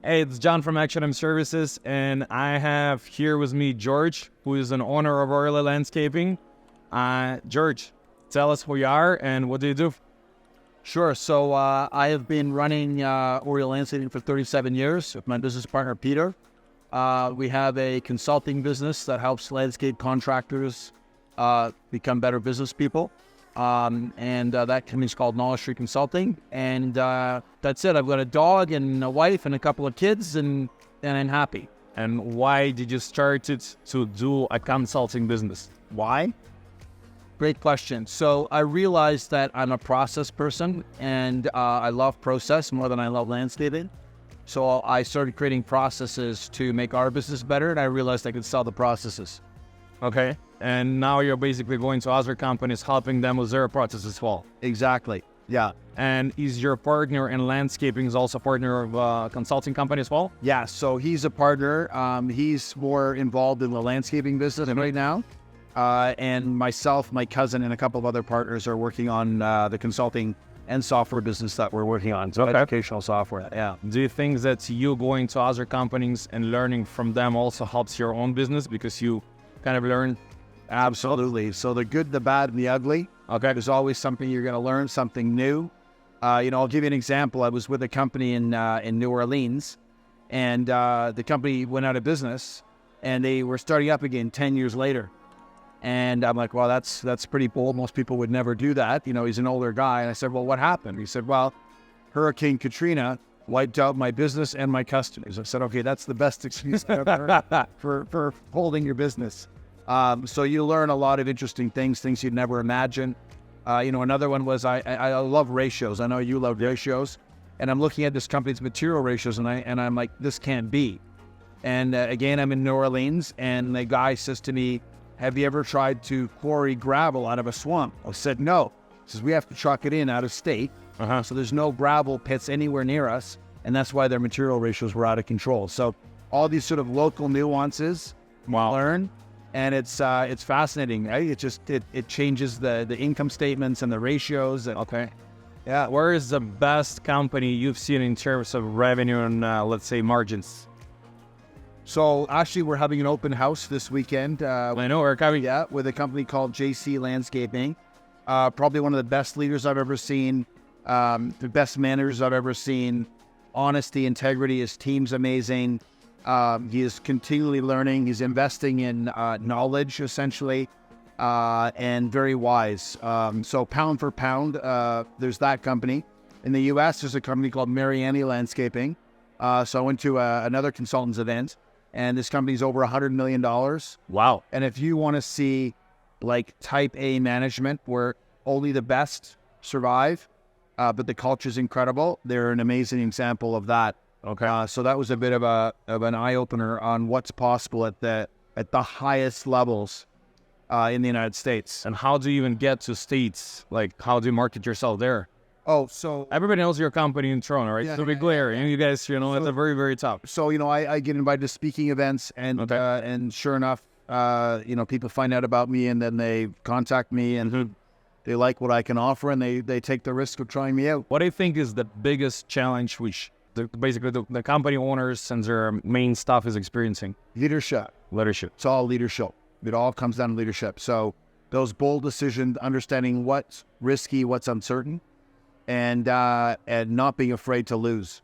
Hey, it's John from Action Services, and I have here with me George, who is an owner of Oriole Landscaping. George, tell us who you are and what do you do? Sure. So I have been running Oriole Landscaping for 37 years with my business partner, Peter. We have a consulting business that helps landscape contractors become better business people. That company is called Knowledge Tree Consulting. And that's it. I've got a dog and a wife and a couple of kids, and I'm happy. And why did you start it to do a consulting business? Why? Great question. So I realized that I'm a process person, and I love process more than I love landscaping. So I started creating processes to make our business better, and I realized I could sell the processes. Okay. And now you're basically going to other companies, helping them with their process as well. Exactly. Yeah. And is your partner in landscaping is also a partner of a consulting company as well? Yeah. So he's a partner. He's more involved in the landscaping business right now. And myself, my cousin, and a couple of other partners are working on the consulting and software business that we're working on. So educational software. Yeah. Do you think that you going to other companies and learning from them also helps your own business because you kind of learn? Absolutely. So the good, the bad, and the ugly. Okay. There's always something you're going to learn, something new. I'll give you an example. I was with a company in New Orleans, and the company went out of business, and they were starting up again 10 years later. And I'm like, well, that's pretty bold. Most people would never do that. He's an older guy. And I said, well, what happened? He said, well, Hurricane Katrina wiped out my business and my customers. I said, okay, that's the best excuse I've ever heard for holding your business. So you learn a lot of interesting things you'd never imagine. Another one was I love ratios. I know you love ratios. And I'm looking at this company's material ratios, and I'm like, this can't be. And again, I'm in New Orleans, and the guy says to me, have you ever tried to quarry gravel out of a swamp? I said, no. He says, we have to truck it in out of state. So there's no gravel pits anywhere near us. And that's why their material ratios were out of control. So all these sort of local nuances, learn. And it's fascinating, right? It changes the income statements and the ratios. Okay. Yeah. Where is the best company you've seen in terms of revenue and, let's say, margins? So actually, we're having an open house this weekend. I know we're coming. Yeah, with a company called JC Landscaping. Probably one of the best leaders I've ever seen, the best managers I've ever seen. Honesty, integrity. His team's amazing. He is continually learning. He's investing in knowledge, essentially, and very wise. So pound for pound, there's that company. In the U.S., there's a company called Mariani Landscaping. So I went to another consultant's event. And this company's over $100 million. Wow. And if you want to see like type A management where only the best survive, but the culture's incredible, they're an amazing example of that. Okay. So that was a bit of an eye-opener on what's possible at the highest levels in the United States. And how do you even get to states? Like, how do you market yourself there? Oh, so everybody knows your company in Toronto, right? Yeah, so big glare, and you guys, at the very, very top. So I get invited to speaking events, and sure enough, people find out about me, and then they contact me, and they like what I can offer, and they take the risk of trying me out. What do you think is the biggest challenge which basically the company owners and their main staff is experiencing? Leadership. It's all leadership. It all comes down to leadership. So those bold decisions, understanding what's risky, what's uncertain, and not being afraid to lose.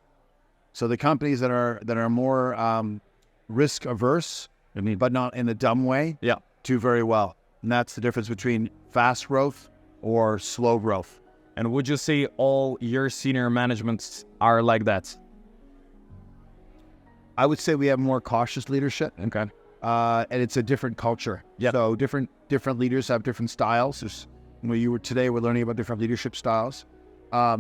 So the companies that are more risk averse, but not in a dumb way, do very well. And that's the difference between fast growth or slow growth. And would you say all your senior managements are like that? I would say we have more cautious leadership. Okay. And it's a different culture. Yep. So different leaders have different styles. Today we're learning about different leadership styles.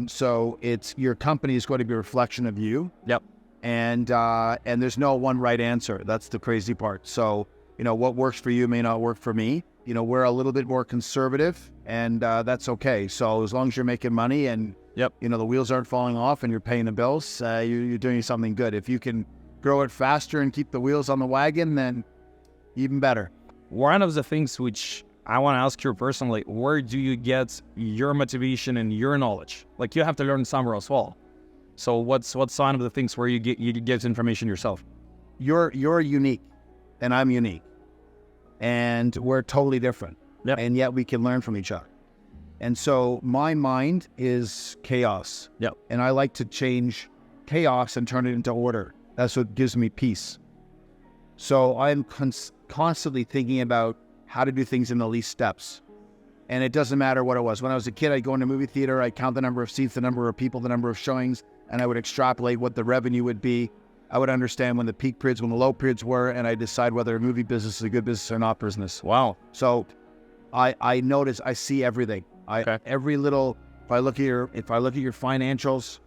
So it's your company is going to be a reflection of you. Yep. And there's no one right answer. That's the crazy part. So, what works for you may not work for me. We're a little bit more conservative, and that's okay. So as long as you're making money and, the wheels aren't falling off and you're paying the bills, you're doing something good. If you can grow it faster and keep the wheels on the wagon, then even better. One of the things which I want to ask you personally, where do you get your motivation and your knowledge? Like, you have to learn somewhere as well. So what's some of the things where you get information yourself? You're unique, and I'm unique, and we're totally different. Yep. And yet we can learn from each other. And so my mind is chaos. Yep. And I like to change chaos and turn it into order. That's what gives me peace. So I'm constantly thinking about how to do things in the least steps. And it doesn't matter what it was. When I was a kid, I'd go into a movie theater, I'd count the number of seats, the number of people, the number of showings, and I would extrapolate what the revenue would be. I would understand when the peak periods, when the low periods were, and I decide whether a movie business is a good business or not business. Wow. So I notice, I see everything. Every little, if I look at your financials,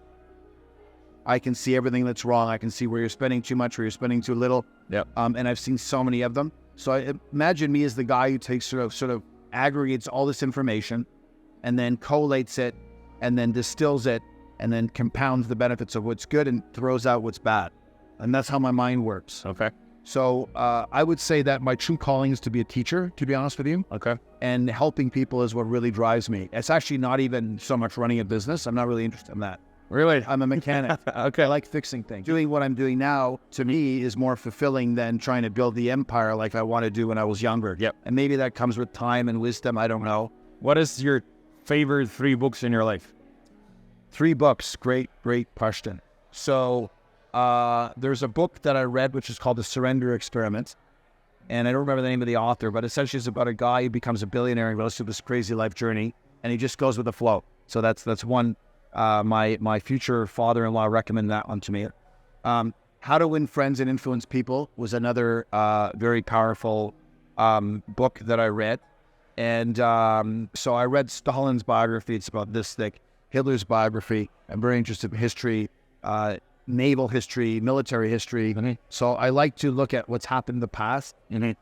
I can see everything that's wrong. I can see where you're spending too much, where you're spending too little. Yep. And I've seen so many of them. So I imagine me as the guy who takes sort of aggregates all this information and then collates it and then distills it and then compounds the benefits of what's good and throws out what's bad. And that's how my mind works. Okay. So I would say that my true calling is to be a teacher, to be honest with you. Okay. And helping people is what really drives me. It's actually not even so much running a business. I'm not really interested in that. Really? I'm a mechanic. Okay. I like fixing things. Doing what I'm doing now, to me, is more fulfilling than trying to build the empire like I want to do when I was younger. Yep. And maybe that comes with time and wisdom. I don't know. What is your favorite 3 books in your life? 3 books. Great question. So there's a book that I read which is called The Surrender Experiment. And I don't remember the name of the author, but essentially it's about a guy who becomes a billionaire and goes through this crazy life journey. And he just goes with the flow. So that's one. My future father-in-law recommended that one to me. How to Win Friends and Influence People was another very powerful book that I read. And so I read Stalin's biography. It's about this thick. Hitler's biography. I'm very interested in history, naval history, military history. Mm-hmm. So I like to look at what's happened in the past and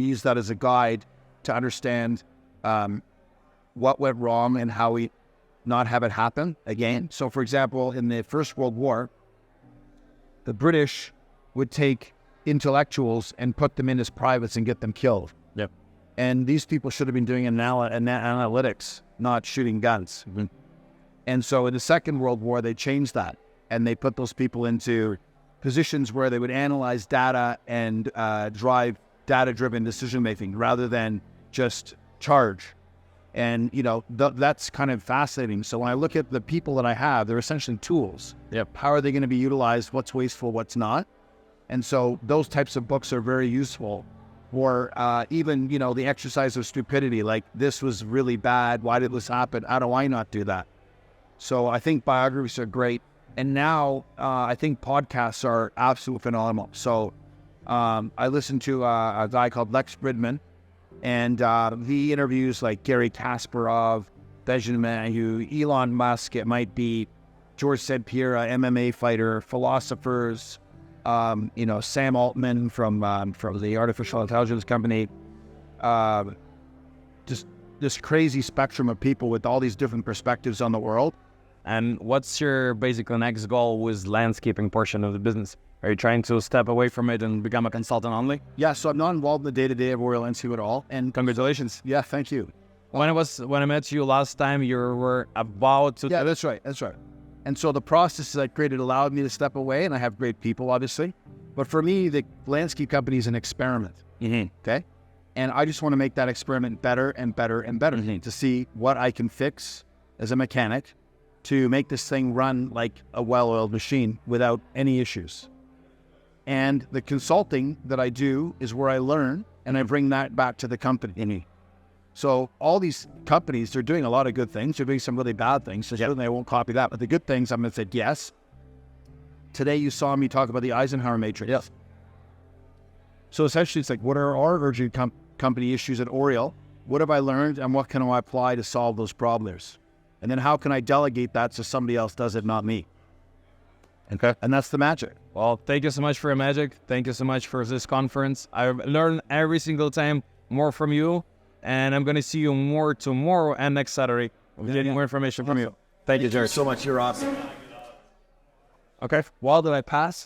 use that as a guide to understand what went wrong and how we not have it happen again. So for example, in the First World War, the British would take intellectuals and put them in as privates and get them killed. Yep. And these people should have been doing analytics, not shooting guns. Mm-hmm. And so in the Second World War, they changed that. And they put those people into positions where they would analyze data and drive data-driven decision-making rather than just charge. And, that's kind of fascinating. So when I look at the people that I have, they're essentially tools. Yep. How are they going to be utilized? What's wasteful? What's not? And so those types of books are very useful. Or even, the exercise of stupidity, like this was really bad. Why did this happen? How do I not do that? So I think biographies are great. And now I think podcasts are absolutely phenomenal. So I listen to a guy called Lex Fridman. And he interviews like Gary Kasparov, Benjamin Mayhew, Elon Musk. It might be George St. Pierre, MMA fighter, philosophers, Sam Altman from the artificial intelligence company. Just this crazy spectrum of people with all these different perspectives on the world. And what's your basically next goal with landscaping portion of the business? Are you trying to step away from it and become a consultant only? Yeah, so I'm not involved in the day-to-day of Oriole Landscape at all. And congratulations. Yeah, thank you. When I met you last time, you were about to... Yeah, that's right. And so the process that I created allowed me to step away, and I have great people, obviously. But for me, the landscape company is an experiment, okay? And I just want to make that experiment better and better and better to see what I can fix as a mechanic to make this thing run like a well-oiled machine without any issues. And the consulting that I do is where I learn, and I bring that back to the company. So all these companies, they're doing a lot of good things. They're doing some really bad things. So certainly I won't copy that. But the good things, I'm going to say yes. Today you saw me talk about the Eisenhower matrix. Yes. So essentially it's like, what are our urgent company issues at Oriole? What have I learned, and what can I apply to solve those problems? And then how can I delegate that so somebody else does it, not me? Okay. And that's the magic. Well, thank you so much for your magic. Thank you so much for this conference. I've learned every single time more from you, and I'm going to see you more tomorrow and next Saturday. We're getting more information from you. Thank you, George. So much. You're awesome. Okay. Well, did I pass?